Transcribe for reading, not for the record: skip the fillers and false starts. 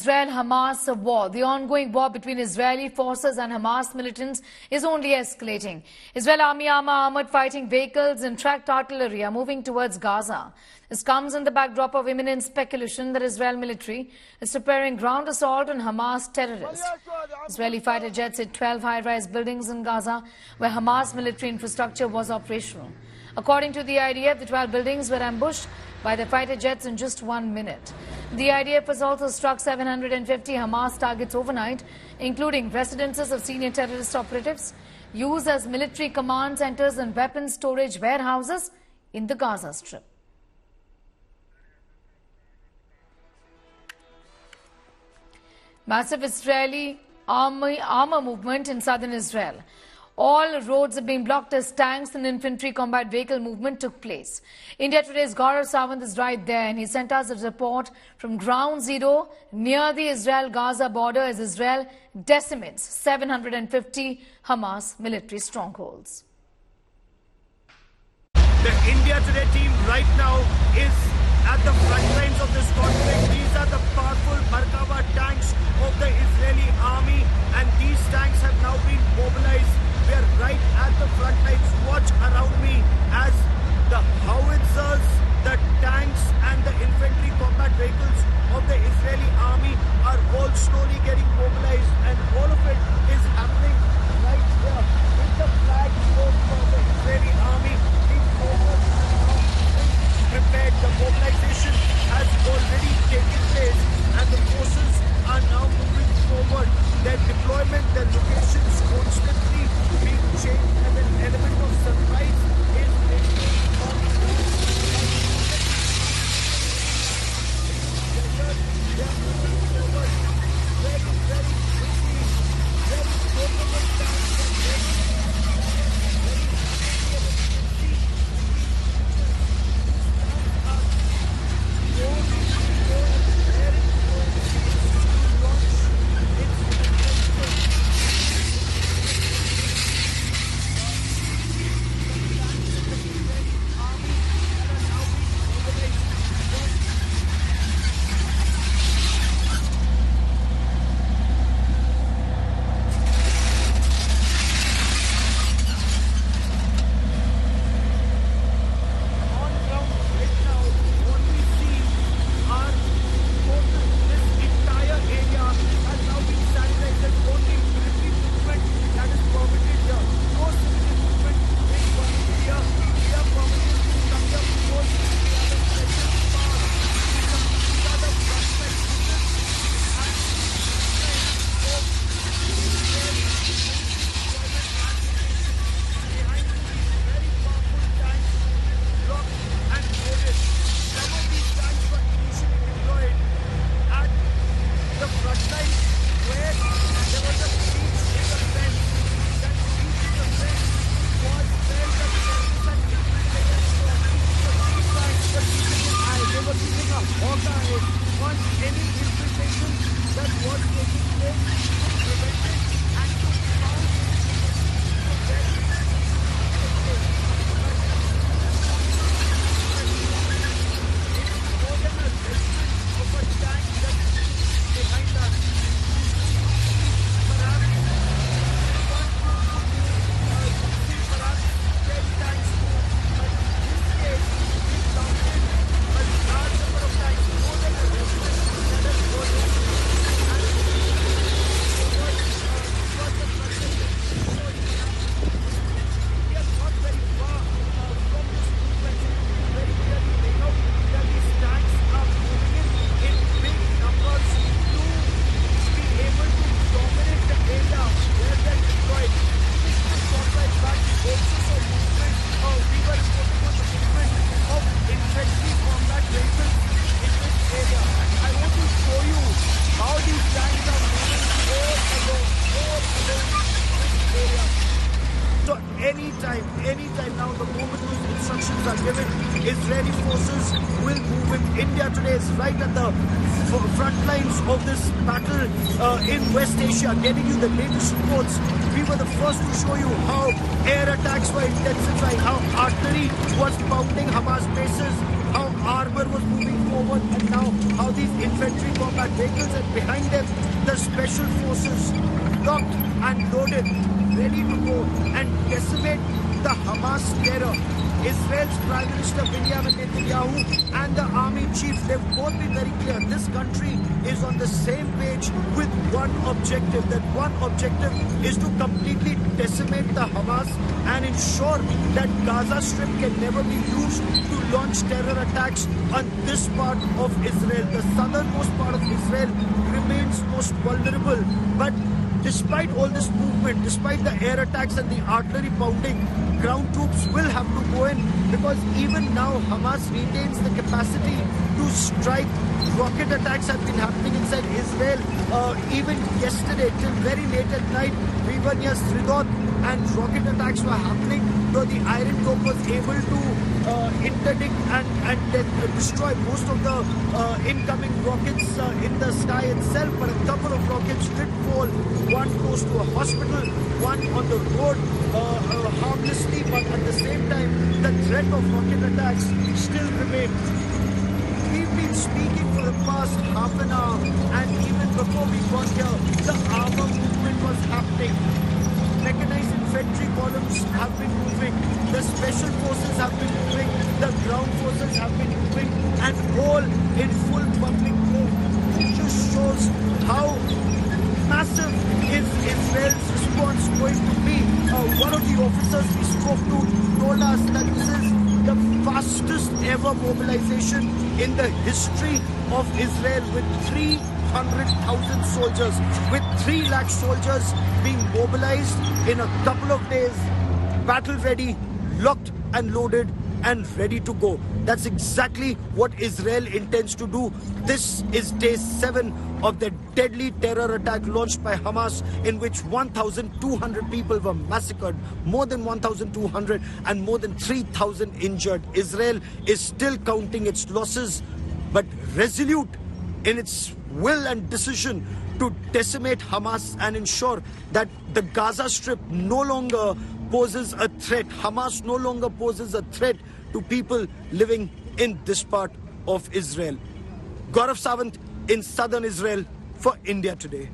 Israel-Hamas war. The ongoing war between Israeli forces and Hamas militants is only escalating. Israel armored fighting vehicles and tracked artillery are moving towards Gaza. This comes in the backdrop of imminent speculation that Israel military is preparing ground assault on Hamas terrorists. Israeli fighter jets hit 12 high-rise buildings in Gaza where Hamas military infrastructure was operational. According to the IDF, the 12 buildings were ambushed by the fighter jets in just 1 minute. The IDF has also struck 750 Hamas targets overnight, including residences of senior terrorist operatives, used as military command centers and weapons storage warehouses in the Gaza Strip. Massive Israeli armor movement in southern Israel. All roads have been blocked as tanks and infantry combat vehicle movement took place. India Today's Gaurav Sawant is right there and he sent us a report from ground zero near the Israel-Gaza border as Israel decimates 750 Hamas military strongholds. The India Today team right now is at the front lines of this conflict. These are the powerful Markava tanks of the Israeli army, and these tanks have now been mobilized. We are right at the front lines. Watch around me as the howitzers, the tanks and the infantry combat vehicles of the Israeli army are all slowly getting mobilized, and all of it is happening right here with the flag of the Israeli army being forward and prepared. The mobilization has already taken place and the forces are now moving forward. Their deployment, their locations constantly being changed, and an element of surprise is making on they are moving forward very, very quickly, very capable tanks and very anytime now, the moment those instructions are given, Israeli forces will move in. India Today is right at the front lines of this battle in West Asia, getting you the latest reports. We were the first to show you how air attacks were intensifying, how artillery was pounding Hamas bases, how armor was moving forward, and now how these infantry combat vehicles and behind them the special forces locked and loaded, ready to go and decimate the Hamas terror. Israel's Prime Minister Benjamin Netanyahu and the army chief, they've both been very clear. This country is on the same page with one objective. That one objective is to completely decimate the Hamas and ensure that Gaza Strip can never be used to launch terror attacks on this part of Israel. The southernmost part of Israel remains most vulnerable. But despite all this movement, despite the air attacks and the artillery pounding, ground troops will have to go in, because even now Hamas retains the capacity to strike. Rocket attacks have been happening inside Israel. Even yesterday, till very late at night, we were near Sridot and rocket attacks were happening, though the Iron Dome was able to interdict and destroy most of the incoming rockets in the sky itself. But a couple of rockets did fall, one close to a hospital, one on the road harmlessly, but at the same time the threat of rocket attacks still remains. We've been speaking for the past half an hour, and even before we got here, the armor movement was happening. Mechanized infantry columns have been moving, the special forces have been moving, the ground forces have been moving, and all in full public flow. It just shows how massive is Israel's response going to be. One of the officers we spoke to told us that this is the fastest ever mobilization in the history of Israel, with 300,000 soldiers, with 3 lakh soldiers being mobilized in a couple of days, battle ready, locked and loaded and ready to go. That's exactly what Israel intends to do. This is day 7 of the deadly terror attack launched by Hamas, in which 1,200 people were massacred, more than 1,200, and more than 3,000 injured. Israel is still counting its losses, but resolute in its will and decision to decimate Hamas and ensure that the Gaza Strip no longer poses a threat. Hamas no longer poses a threat to people living in this part of Israel. Gaurav Sawant in southern Israel for India Today.